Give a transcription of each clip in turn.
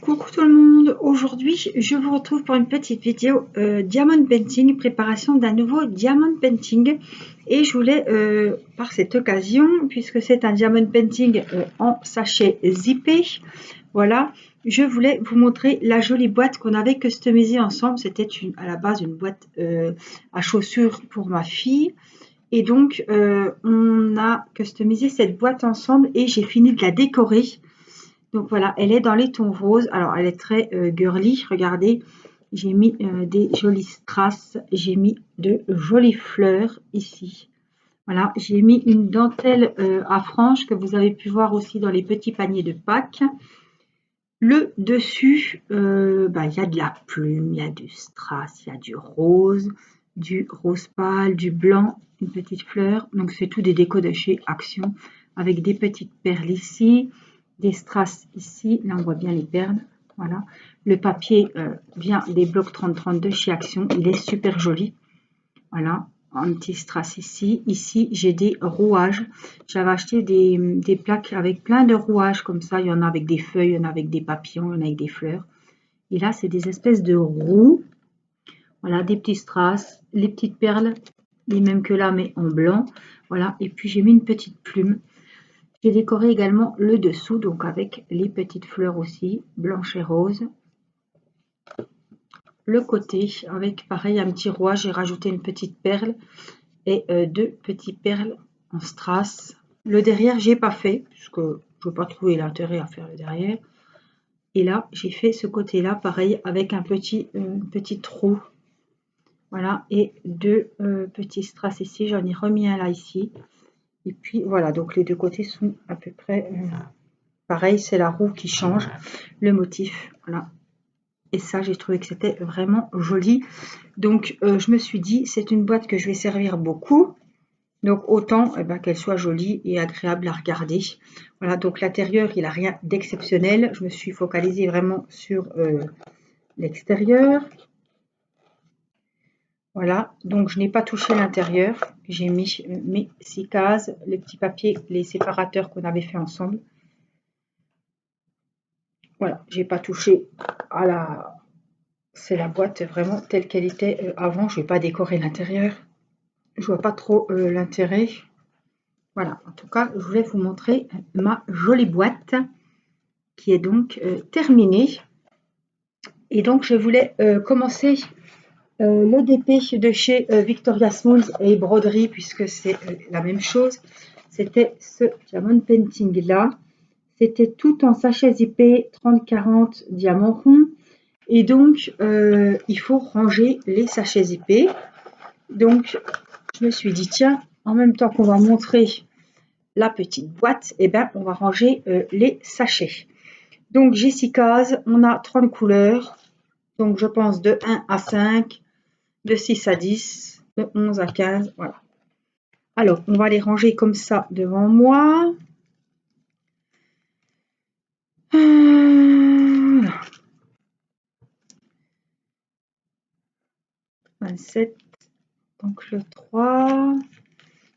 Coucou tout le monde, aujourd'hui je vous retrouve pour une petite vidéo Diamond Painting, préparation d'un nouveau Diamond Painting. Et je voulais par cette occasion, puisque c'est un Diamond Painting en sachet zippé, voilà, je voulais vous montrer la jolie boîte qu'on avait customisée ensemble. C'était à la base une boîte à chaussures pour ma fille. Et donc on a customisé cette boîte ensemble et j'ai fini de la décorer. Donc voilà, elle est dans les tons roses. Alors elle est très girly, regardez. J'ai mis des jolies strass, j'ai mis de jolies fleurs ici. Voilà, j'ai mis une dentelle à franges que vous avez pu voir aussi dans les petits paniers de Pâques. Le dessus, il y a de la plume, il y a du strass, il y a du rose pâle, du blanc, une petite fleur. Donc c'est tout des décos de chez Action avec des petites perles ici, des strass ici. Là on voit bien les perles. Voilà. Le papier vient des blocs 30-30 de chez Action. Il est super joli. Voilà. Un petit strass ici. Ici, j'ai des rouages. J'avais acheté des plaques avec plein de rouages comme ça. Il y en a avec des feuilles, il y en a avec des papillons, il y en a avec des fleurs. Et là, c'est des espèces de roues. Voilà, des petits strass, les petites perles, les mêmes que là, mais en blanc. Voilà. Et puis, j'ai mis une petite plume. J'ai décoré également le dessous, donc avec les petites fleurs aussi, blanches et roses. Le côté avec pareil un petit rouage, j'ai rajouté une petite perle et deux petites perles en strass. Le derrière j'ai pas fait puisque je n'ai pas trouvé l'intérêt à faire le derrière. Et là j'ai fait ce côté là pareil avec un petit trou. Voilà, et deux petits strass ici. J'en ai remis un là ici. Et puis voilà, donc les deux côtés sont à peu près pareil. C'est la roue qui change le motif. Voilà. Et ça, j'ai trouvé que c'était vraiment joli. Donc, je me suis dit, c'est une boîte que je vais servir beaucoup. Donc, autant qu'elle soit jolie et agréable à regarder. Voilà, donc l'intérieur, il n'a rien d'exceptionnel. Je me suis focalisée vraiment sur l'extérieur. Voilà, donc je n'ai pas touché l'intérieur. J'ai mis mes 6 cases, les petits papiers, les séparateurs qu'on avait fait ensemble. Voilà, j'ai pas touché à la... C'est la boîte vraiment telle qu'elle était avant. Je ne vais pas décorer l'intérieur. Je vois pas trop l'intérêt. Voilà, en tout cas, je voulais vous montrer ma jolie boîte qui est donc terminée. Et donc, je voulais commencer le DP de chez Victoria's Smooth et Broderie, puisque c'est la même chose. C'était ce Diamond Painting là. C'était tout en sachet zippé 30-40 diamants ronds. Et donc, il faut ranger les sachets zippés. Donc, je me suis dit, tiens, en même temps qu'on va montrer la petite boîte, on va ranger les sachets. Donc, j'ai 6 cases, on a 30 couleurs. Donc, je pense de 1 à 5, de 6 à 10, de 11 à 15, voilà. Alors, on va les ranger comme ça devant moi. 27, donc le 3.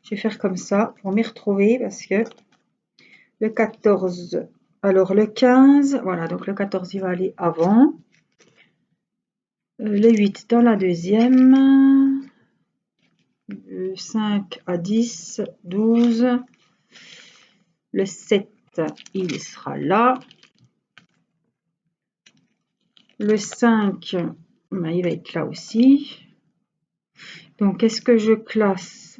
Je vais faire comme ça pour m'y retrouver parce que le 14, alors le 15, voilà, donc le 14 il va aller avant. Le 8 dans la deuxième. Le 5 à 10, 12. Le 7, il sera là. Le 5, il va être là aussi. Donc, est-ce que je classe?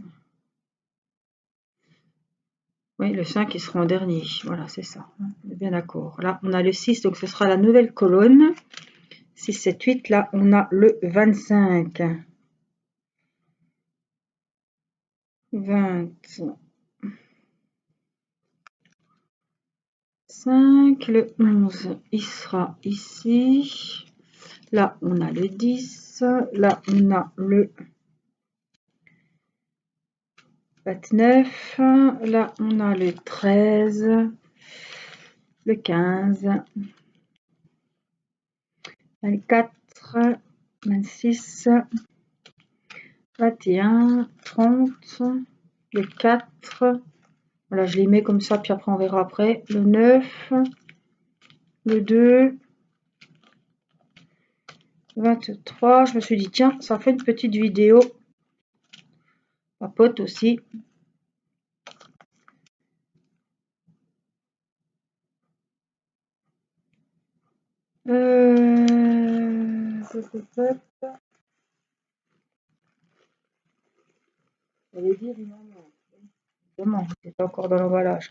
Oui, le 5, il sera en dernier. Voilà, c'est ça. On est bien d'accord. Là, on a le 6, donc ce sera la nouvelle colonne. 6, 7, 8. Là, on a le 25. 25. Le 11, il sera ici. Là, on a le 10. Là, on a le 29. Là, on a le 13. Le 15. 24. 26. 21. 30. Le 4. Voilà, je les mets comme ça, puis après, on verra après. Le 9. Le 2. 23. Je me suis dit, tiens, ça fait une petite vidéo. Papote aussi. J'allais dire une maman. C'est encore dans l'emballage.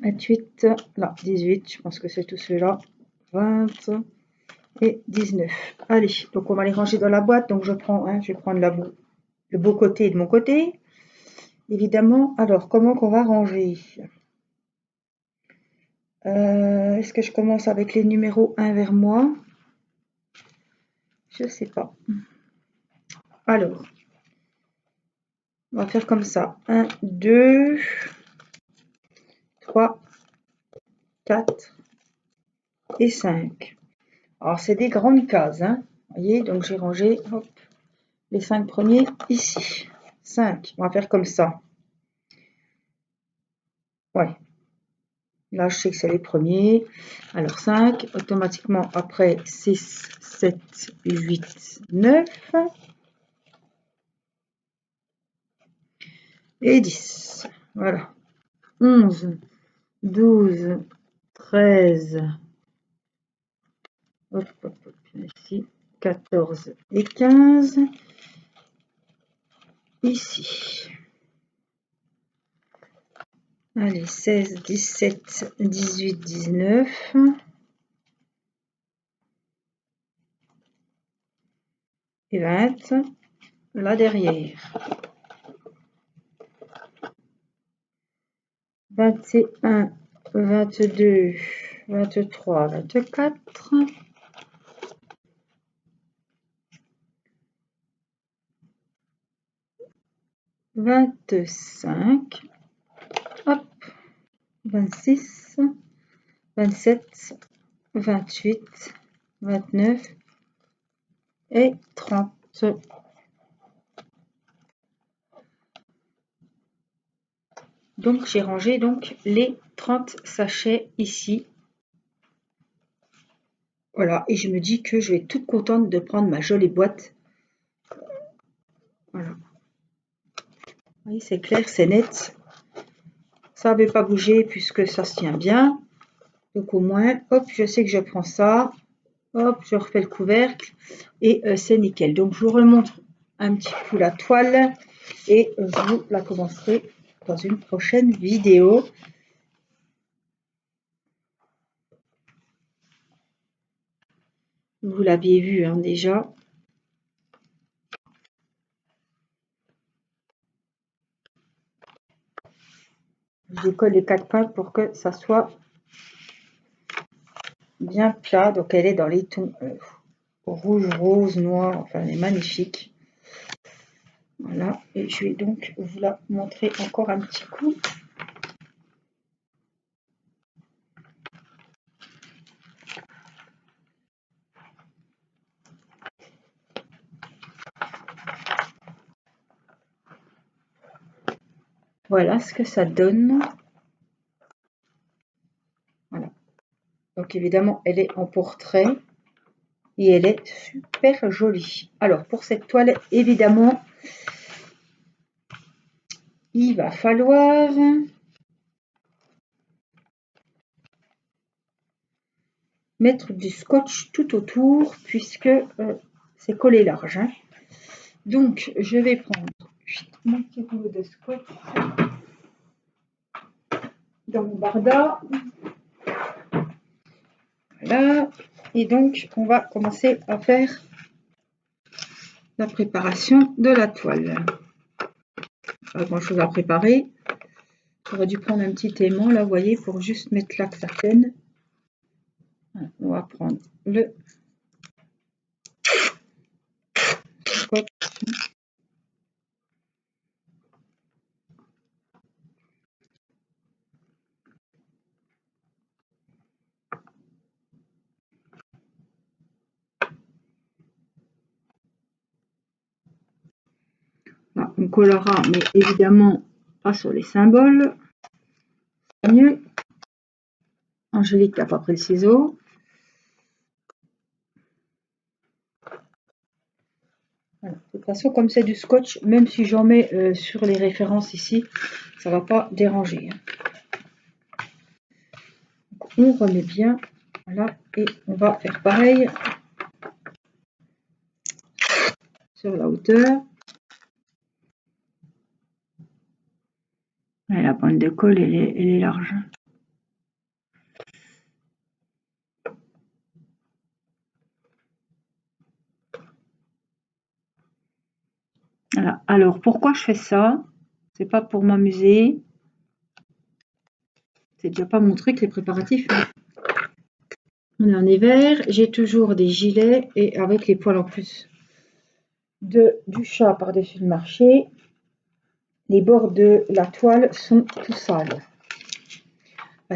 28, là, 18, je pense que c'est tout cela. 20 et 19. Allez, donc on va les ranger dans la boîte. Donc je vais prendre le beau côté de mon côté. Évidemment, alors comment qu'on va ranger? Est-ce que je commence avec les numéros 1 vers moi? Je sais pas. Alors, on va faire comme ça. 1, 2, 3, 4 et 5. Alors, c'est des grandes cases, hein. Vous voyez, donc j'ai rangé hop, les 5 premiers ici. 5, on va faire comme ça. Ouais. Là, je sais que c'est les premiers. Alors, 5, automatiquement, après 6, 7, 8, 9 et 10. Voilà. 11, 12, 13, hop, hop, hop, ici, 14 et 15, ici. Allez, 16, 17, 18, 19. Et 20, là derrière. 21, 22, 23, 24. 25, hop, 26, 27, 28, 29 et 30. Donc j'ai rangé donc les 30 sachets ici. Voilà, et je me dis que je vais être toute contente de prendre ma jolie boîte. Voilà. Oui, c'est clair, c'est net. Ça ne veut pas bouger puisque ça se tient bien. Donc au moins, hop, je sais que je prends ça. Hop, je refais le couvercle et c'est nickel. Donc je vous remontre un petit coup la toile et vous la commencerez dans une prochaine vidéo. Vous l'aviez vu hein, déjà. Je colle les 4 coins pour que ça soit bien plat. Donc elle est dans les tons rouge, rose, noir. Enfin, elle est magnifique. Voilà. Et je vais donc vous la montrer encore un petit coup. Voilà ce que ça donne. Voilà. Donc évidemment, elle est en portrait. Et elle est super jolie. Alors pour cette toile, évidemment, il va falloir mettre du scotch tout autour puisque c'est collé large. Hein. Donc je vais prendre mon petit rouleau de scotch dans mon barda. Voilà. Et donc on va commencer à faire la préparation de la toile. Pas grand chose à préparer. J'aurais dû prendre un petit aimant là, vous voyez, pour juste mettre là que ça tienne. On va prendre le scotch. Là, on collera, mais évidemment pas sur les symboles. C'est mieux. Angélique n'a pas pris le ciseau. façon, comme c'est du scotch, même si j'en mets sur les références ici, ça va pas déranger. Donc, on remet bien, voilà, et on va faire pareil sur la hauteur. Et la bande de colle, elle est large. Voilà. Alors, pourquoi je fais ça? C'est pas pour m'amuser. C'est déjà pas mon truc, les préparatifs. On est en hiver, j'ai toujours des gilets et avec les poils en plus du chat par-dessus le marché, les bords de la toile sont tout sales.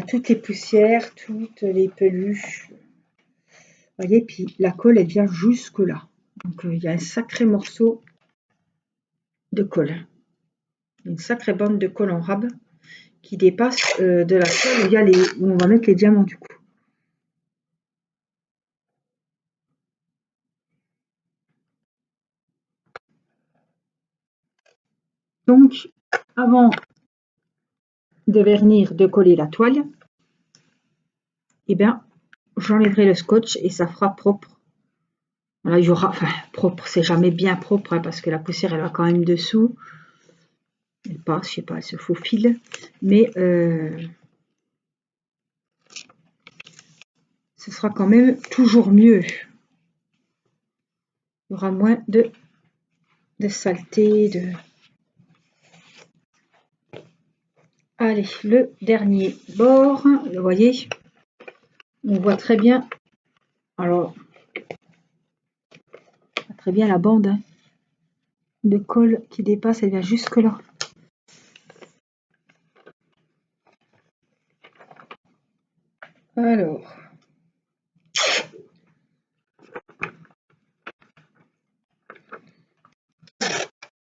Toutes les poussières, toutes les peluches. Vous voyez, puis la colle, elle vient jusque là. Donc, il y a un sacré morceau de colle. Une sacrée bande de colle en rab qui dépasse de la toile où on va mettre les diamants du coup. Donc, avant de vernir, de coller la toile, eh bien, j'enlèverai le scotch et ça fera propre. Voilà, il y aura, enfin, propre, c'est jamais bien propre, hein, parce que la poussière, elle va quand même dessous. Elle passe, je sais pas, elle se faufile. Mais ce sera quand même toujours mieux. Il y aura moins de saleté, Allez, le dernier bord, vous voyez, on voit très bien, alors, très bien la bande hein, de colle qui dépasse, elle vient jusque là. Alors,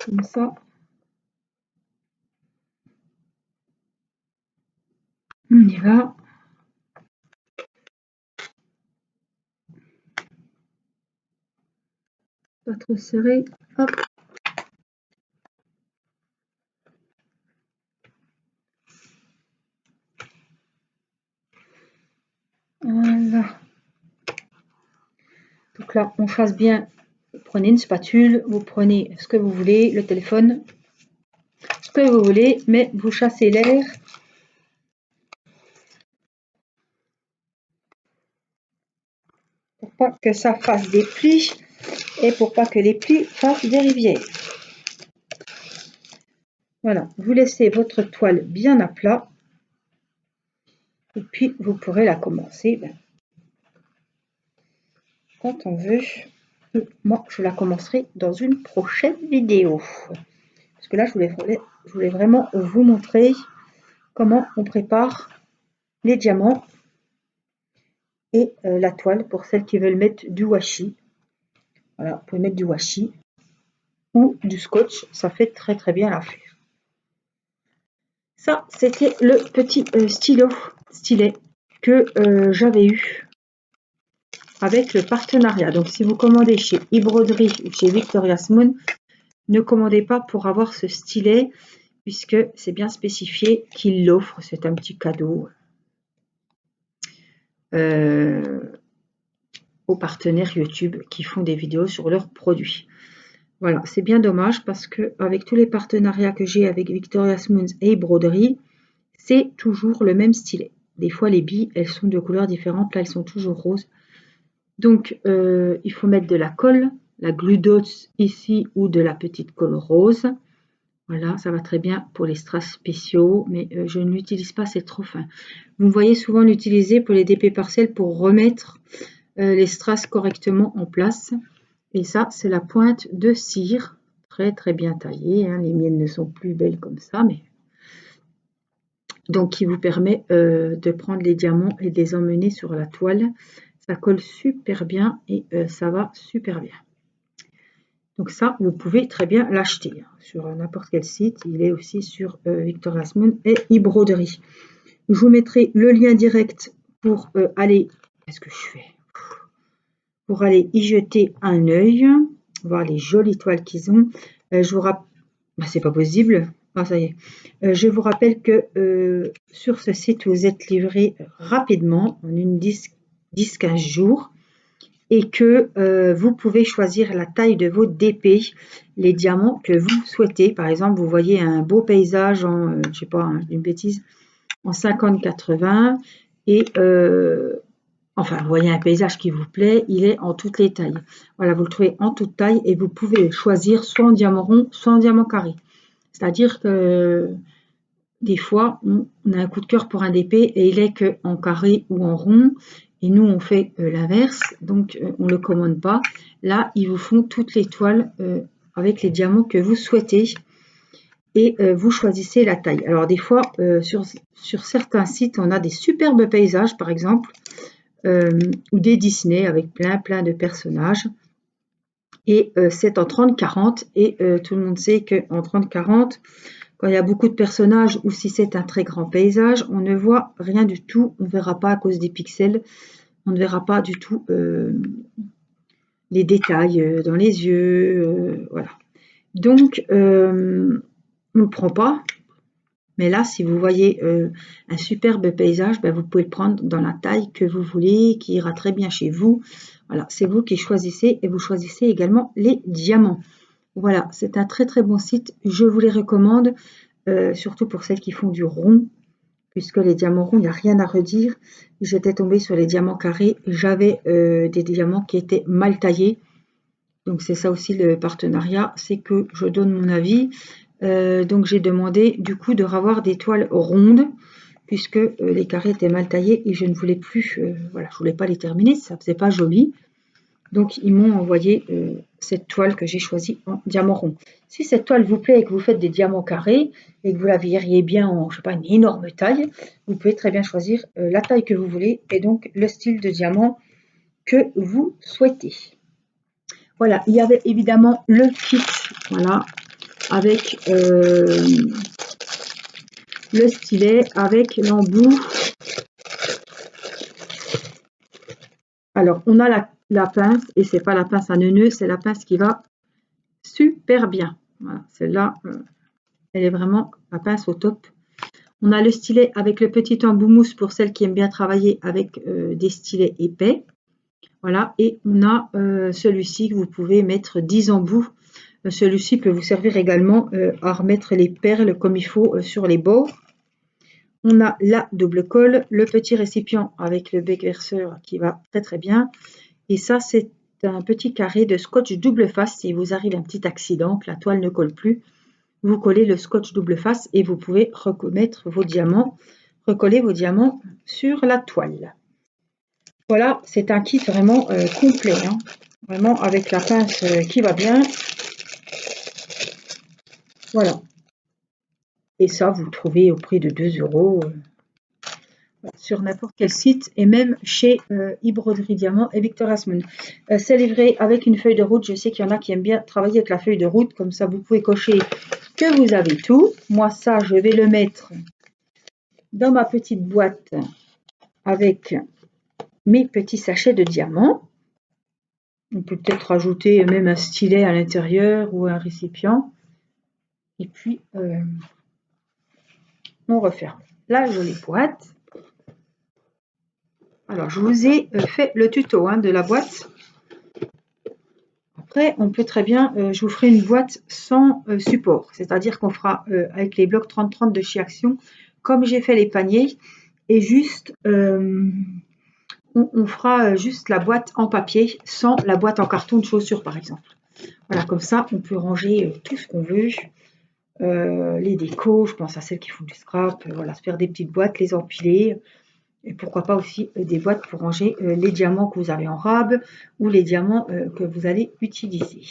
comme ça, on y va. Pas trop serré, hop. Voilà. Donc là, on chasse bien. Vous prenez une spatule, vous prenez ce que vous voulez, le téléphone, ce que vous voulez, mais vous chassez l'air. Pour pas que ça fasse des plis et pour pas que les plis fassent des rivières. Voilà, vous laissez votre toile bien à plat et puis vous pourrez la commencer quand on veut. Et moi, je la commencerai dans une prochaine vidéo. Parce que là, je voulais vraiment vous montrer comment on prépare les diamants et la toile pour celles qui veulent mettre du washi. Voilà, vous pouvez mettre du washi ou du scotch, ça fait très très bien l'affaire. Ça, c'était le petit stylet que j'avais eu avec le partenariat. Donc, si vous commandez chez eBroderie ou chez Victoria's Moon, ne commandez pas pour avoir ce stylet, puisque c'est bien spécifié qu'il l'offre. C'est un petit cadeau aux partenaires YouTube qui font des vidéos sur leurs produits. Voilà, c'est bien dommage parce que avec tous les partenariats que j'ai avec Victoria's Moon et Broderie, c'est toujours le même stylet. Des fois, les billes, elles sont de couleurs différentes. Là, elles sont toujours roses. Donc, il faut mettre de la colle, la glue dots ici ou de la petite colle rose. Voilà, ça va très bien pour les strass spéciaux, mais je ne l'utilise pas, c'est trop fin. Vous me voyez souvent l'utiliser pour les DP Parcelles pour remettre les strass correctement en place. Et ça, c'est la pointe de cire, très très bien taillée. Hein. Les miennes ne sont plus belles comme ça, mais donc qui vous permet de prendre les diamants et de les emmener sur la toile. Ça colle super bien et ça va super bien. Donc ça, vous pouvez très bien l'acheter sur n'importe quel site. Il est aussi sur Victoria's Moon et eBroderie. Je vous mettrai le lien direct pour aller... Qu'est-ce que je fais? Pour aller y jeter un œil. voir les jolies toiles qu'ils ont. Je vous rappelle, c'est pas possible. Ah, ça y est. Je vous rappelle que sur ce site, vous êtes livré rapidement, en une 10-15 jours, et que vous pouvez choisir la taille de vos DP, les diamants que vous souhaitez. Par exemple, vous voyez un beau paysage en, je sais pas, une bêtise, en 50-80, et enfin, vous voyez un paysage qui vous plaît, il est en toutes les tailles. Voilà, vous le trouvez en toutes tailles et vous pouvez choisir soit en diamant rond, soit en diamant carré. C'est-à-dire que des fois, on a un coup de cœur pour un DP et il est qu'en carré ou en rond. Et nous, on fait l'inverse, donc on ne le commande pas. Là, ils vous font toutes les toiles avec les diamants que vous souhaitez et vous choisissez la taille. Alors des fois, sur certains sites, on a des superbes paysages, par exemple, ou des Disney avec plein de personnages. Et c'est en 30-40 et tout le monde sait qu'en 30-40, quand il y a beaucoup de personnages ou si c'est un très grand paysage, on ne voit rien du tout, on ne verra pas à cause des pixels, on ne verra pas du tout les détails dans les yeux, voilà. Donc, on ne prend pas, mais là, si vous voyez un superbe paysage, ben, vous pouvez le prendre dans la taille que vous voulez, qui ira très bien chez vous. Voilà, c'est vous qui choisissez et vous choisissez également les diamants. Voilà, c'est un très bon site, je vous les recommande, surtout pour celles qui font du rond, puisque les diamants ronds, il n'y a rien à redire. J'étais tombée sur les diamants carrés, j'avais des diamants qui étaient mal taillés, donc c'est ça aussi le partenariat, c'est que je donne mon avis. Donc j'ai demandé du coup de revoir des toiles rondes, puisque les carrés étaient mal taillés et je ne voulais plus, voilà, je voulais pas les terminer, ça faisait pas joli. Donc, ils m'ont envoyé cette toile que j'ai choisie en diamant rond. Si cette toile vous plaît et que vous faites des diamants carrés et que vous la verriez bien en, je sais pas, une énorme taille, vous pouvez très bien choisir la taille que vous voulez et donc le style de diamant que vous souhaitez. Voilà, il y avait évidemment le kit, voilà, avec le stylet, avec l'embout. Alors, on a la pince, et c'est pas la pince à neuneu, c'est la pince qui va super bien. Voilà, celle-là, elle est vraiment la pince au top. On a le stylet avec le petit embout mousse pour celles qui aiment bien travailler avec des stylets épais. Voilà, et on a celui-ci que vous pouvez mettre 10 embouts. Celui-ci peut vous servir également à remettre les perles comme il faut sur les bords. On a la double colle, le petit récipient avec le bec verseur qui va très bien. Et ça, c'est un petit carré de scotch double face. Si vous arrive un petit accident, que la toile ne colle plus, vous collez le scotch double face et vous pouvez remettre vos diamants, recoller vos diamants sur la toile. Voilà, c'est un kit vraiment complet, hein, vraiment avec la pince qui va bien. Voilà. Et ça, vous le trouvez au prix de 2 € sur n'importe quel site et même chez e-broderie Diamant et Victoria's Moon. C'est livré avec une feuille de route. Je sais qu'il y en a qui aiment bien travailler avec la feuille de route, comme ça vous pouvez cocher que vous avez tout. Moi, ça, je vais le mettre dans ma petite boîte avec mes petits sachets de diamants. On peut peut-être rajouter même un stylet à l'intérieur ou un récipient. Et puis, on referme la jolie boîte. Alors, je vous ai fait le tuto de la boîte. Après, on peut très bien, je vous ferai une boîte sans support. C'est-à-dire qu'on fera avec les blocs 30-30 de chez Action, comme j'ai fait les paniers. Et juste, on fera juste la boîte en papier, sans la boîte en carton de chaussures, par exemple. Voilà, comme ça, on peut ranger tout ce qu'on veut. Les décos, je pense à celles qui font du scrap, voilà, se faire des petites boîtes, les empiler. Et pourquoi pas aussi des boîtes pour ranger les diamants que vous avez en rab ou les diamants que vous allez utiliser.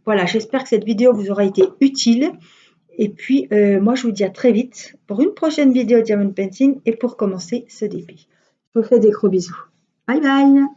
Voilà, j'espère que cette vidéo vous aura été utile. Et puis, moi, je vous dis à très vite pour une prochaine vidéo Diamond Painting et pour commencer ce DP. Je vous fais des gros bisous. Bye bye!